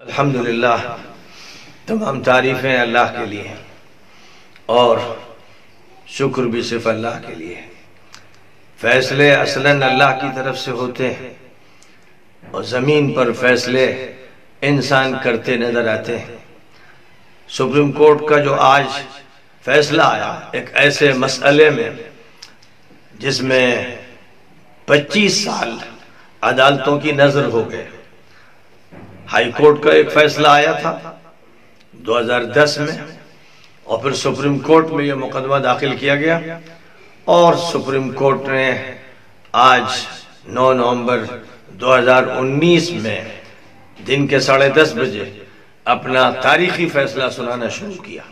الحمدللہ تمام تعریفیں اللہ کے لیے اور شکر بھی صرف اللہ کے لیے۔ فیصلے اصلاً اللہ کی طرف سے ہوتے ہیں اور زمین پر فیصلے انسان کرتے نظر آتے ہیں۔ سپریم کورٹ کا جو آج فیصلہ آیا ایک ایسے مسئلے میں جس میں 25 سال عدالتوں کی نظر ہو گئے۔ ہائی کورٹ کا ایک فیصلہ آیا تھا 2010 میں اور پھر سپریم کورٹ میں یہ مقدمہ داخل کیا گیا اور سپریم کورٹ نے آج 9 نومبر 2019 میں دن کے 10:30 بجے اپنا تاریخی فیصلہ سنانا شروع کیا۔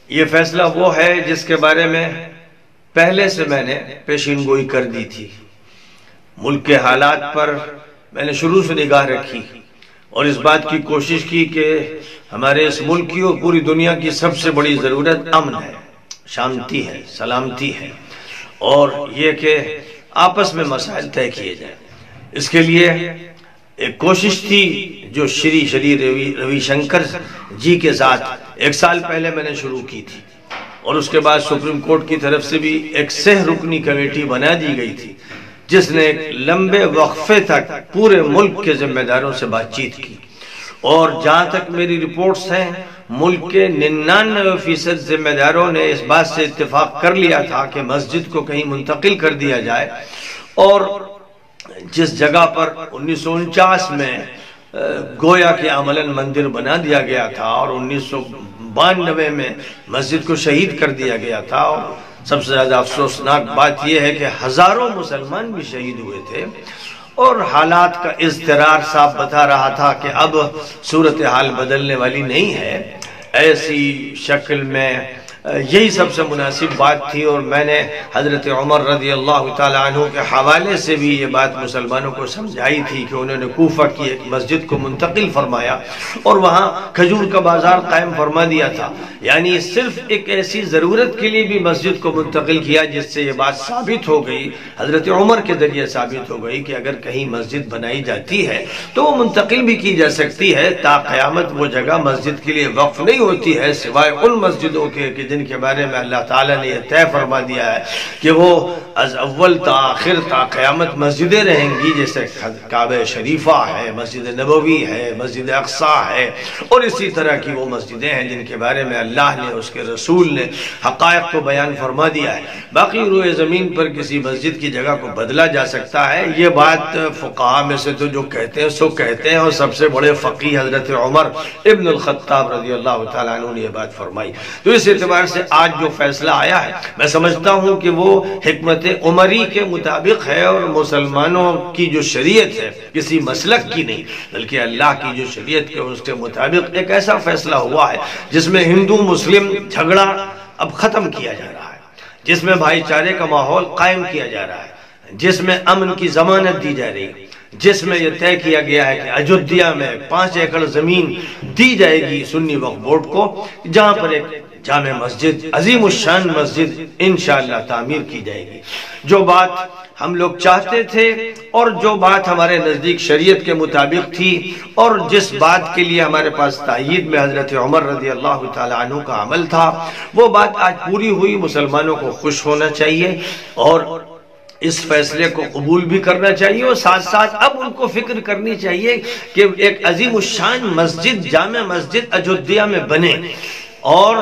یہ فیصلہ وہ ہے جس کے بارے میں پہلے سے میں نے پیشین گوئی کر دی تھی۔ ملک کے حالات پر میں نے شروع سے نگاہ رکھی اور اس بات کی کوشش کی کہ ہمارے اس ملک کی اور پوری دنیا کی سب سے بڑی ضرورت امن ہے، شانتی ہے، سلامتی ہے اور یہ کہ آپس میں مسائل طے کیے جائیں۔ اس کے لیے ایک کوشش تھی جو شری روی شنکر جی کے ساتھ 1 سال پہلے میں نے شروع کی تھی اور اس کے بعد سپریم کورٹ کی طرف سے بھی ایک سہ رکنی کمیٹی بنا دی گئی تھی جس نے ایک لمبے وقفے تک پورے ملک کے ذمہ داروں سے بات چیت کی اور جہاں تک میری رپورٹس ہیں ملک کے 99% ذمہ داروں نے اس بات سے اتفاق کر لیا تھا کہ مسجد کو کہیں منتقل کر دیا جائے اور جس جگہ پر 1949 میں گویا کے عملاً مندر بنا دیا گیا تھا اور 1992 میں مسجد کو شہید کر دیا گیا تھا اور سب سے زیادہ افسوسناک بات یہ ہے کہ ہزاروں مسلمان بھی شہید ہوئے تھے اور حالات کا اضطرار صاحب بتا رہا تھا کہ اب صورتحال بدلنے والی نہیں ہے۔ ایسی شکل میں یہی سب سے مناسب بات تھی اور میں نے حضرت عمر رضی اللہ تعالیٰ عنہ کے حوالے سے بھی یہ بات مسلمانوں کو سمجھائی تھی کہ انہوں نے کوفہ کی ایک مسجد کو منتقل فرمایا اور وہاں کھجور کا بازار قائم فرما دیا تھا، یعنی صرف ایک ایسی ضرورت کے لیے بھی مسجد کو منتقل کیا جس سے یہ بات ثابت ہو گئی، حضرت عمر کے ذریعے ثابت ہو گئی کہ اگر کہیں مسجد بنائی جاتی ہے تو وہ منتقل بھی کی جا سکتی ہے، تا قیامت وہ جگہ مسجد کے لیے وقف نہیں ہوتی ہے سوائے ان مسجدوں کے جن کے بارے میں اللہ تعالیٰ نے یہ طے فرما دیا ہے کہ وہ از اول تا آخر تا قیامت مسجدیں رہیں گی، جیسے کعبہ شریفہ ہے، مسجد نبوی ہے، مسجد اقصیٰ ہے اور اسی طرح کی وہ مسجدیں ہیں جن کے بارے میں اللہ نے اس کے رسول نے حقائق کو بیان فرما دیا ہے۔ باقی روئے زمین پر کسی مسجد کی جگہ کو بدلا جا سکتا ہے، یہ بات فقہاء میں سے تو جو کہتے ہیں سو کہتے ہیں اور سب سے بڑے فقیہ حضرت عمر ابن الخطاب رضی اللہ تعالیٰ عنہ نے یہ بات فرمائی۔ تو اس اعتبار سے آج جو فیصلہ آیا ہے میں سمجھتا ہوں کہ وہ حکمت عمری کے مطابق ہے اور مسلمانوں کی جو شریعت ہے کسی مسلک کی نہیں بلکہ اللہ کی جو شریعت کے اس کے مطابق ایک ایسا فیصلہ ہوا ہے جس میں ہندو مسلم جھگڑا اب ختم کیا جا رہا ہے، جس میں بھائی چارے کا ماحول قائم کیا جا رہا ہے، جس میں امن کی ضمانت دی جا رہی ہے، جس میں یہ طے کیا گیا ہے کہ اجودھیا میں 5 ایکڑ زمین دی جائے گی سنی وقف بورڈ کو، جہاں پر ایک جامع مسجد عظیم الشان مسجد انشاءاللہ تعمیر کی جائے گی۔ جو بات ہم لوگ چاہتے تھے اور جو بات ہمارے نزدیک شریعت کے مطابق تھی اور جس بات کے لیے ہمارے پاس تائید میں حضرت عمر رضی اللہ تعالیٰ عنہ کا عمل تھا، وہ بات آج پوری ہوئی۔ مسلمانوں کو خوش ہونا چاہیے اور اس فیصلے کو قبول بھی کرنا چاہیے اور ساتھ ساتھ اب ان کو فکر کرنی چاہیے کہ ایک عظیم الشان مسجد جامع مسجد اجودھیا میں بنے اور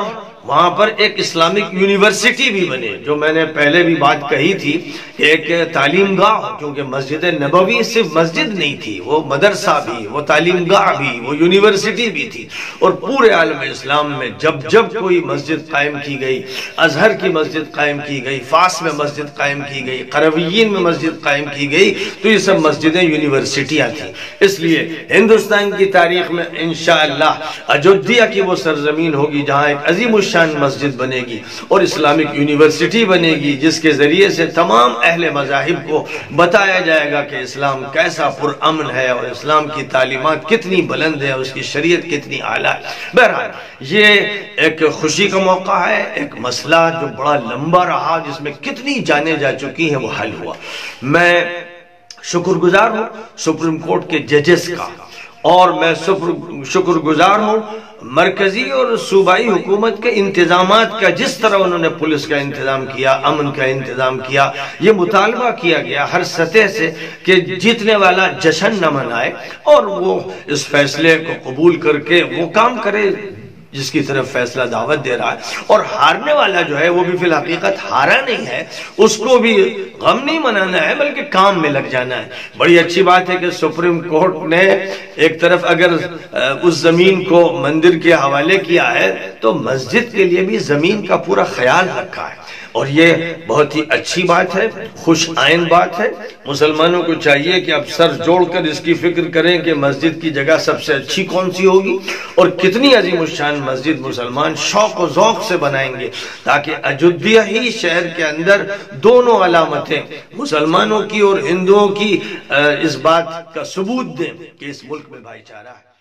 وہاں پر ایک اسلامک یونیورسٹی بھی بنے، جو میں نے پہلے بھی بات کہی تھی کہ ایک تعلیم گاہ، کیونکہ مسجد نبوی صرف مسجد نہیں تھی، وہ مدرسہ بھی، وہ تعلیم گاہ بھی، وہ یونیورسٹی بھی تھی اور پورے عالم اسلام میں جب کوئی مسجد قائم کی گئی، ازہر کی مسجد قائم کی گئی، فاس میں مسجد قائم کی گئی، قرویین میں مسجد قائم کی گئی، تو یہ سب مسجدیں یونیورسٹیاں تھیں۔ اس لیے ہندوستان کی تاریخ میں انشاءاللہ اجودھیا کی وہ سرزمین ہوگی جہاں ایک عظیم شان مسجد بنے گی اور اسلامک یونیورسٹی بنے گی جس کے ذریعے سے تمام اہل مذاہب کو بتایا جائے گا کہ اسلام کیسا پرامن ہے اور اسلام کی تعلیمات کتنی بلند ہے، اس کی شریعت کتنی اعلیٰ ہے۔ بہرحال یہ ایک خوشی کا موقع ہے، ایک مسئلہ جو بڑا لمبا رہا جس میں کتنی جانیں جا چکی ہیں وہ حل ہوا۔ میں شکر گزار ہوں سپریم کورٹ کے ججز کا اور میں شکر گزار ہوں مرکزی اور صوبائی حکومت کے انتظامات کا، جس طرح انہوں نے پولیس کا انتظام کیا، امن کا انتظام کیا۔ یہ مطالبہ کیا گیا ہر سطح سے کہ جیتنے والا جشن نہ منائے اور وہ اس فیصلے کو قبول کر کے وہ کام کرے جس کی طرف فیصلہ دعوت دے رہا ہے، اور ہارنے والا جو ہے وہ بھی فی الحقیقت ہارا نہیں ہے، اس کو بھی غم نہیں منانا ہے بلکہ کام میں لگ جانا ہے۔ بڑی اچھی بات ہے کہ سپریم کورٹ نے ایک طرف اگر اس زمین کو مندر کے حوالے کیا ہے تو مسجد کے لیے بھی زمین کا پورا خیال رکھا ہے، اور یہ بہت ہی اچھی بات ہے، خوش آئند بات ہے۔ مسلمانوں کو چاہیے کہ اب سر جوڑ کر اس کی فکر کریں کہ مسجد کی جگہ سب سے اچھی کون سی ہوگی اور کتنی عظیم الشان مسجد مسلمان شوق و ذوق سے بنائیں گے، تاکہ اجودھیا ہی شہر کے اندر دونوں علامتیں مسلمانوں کی اور ہندوؤں کی اس بات کا ثبوت دیں کہ اس ملک میں بھائی چارہ ہے۔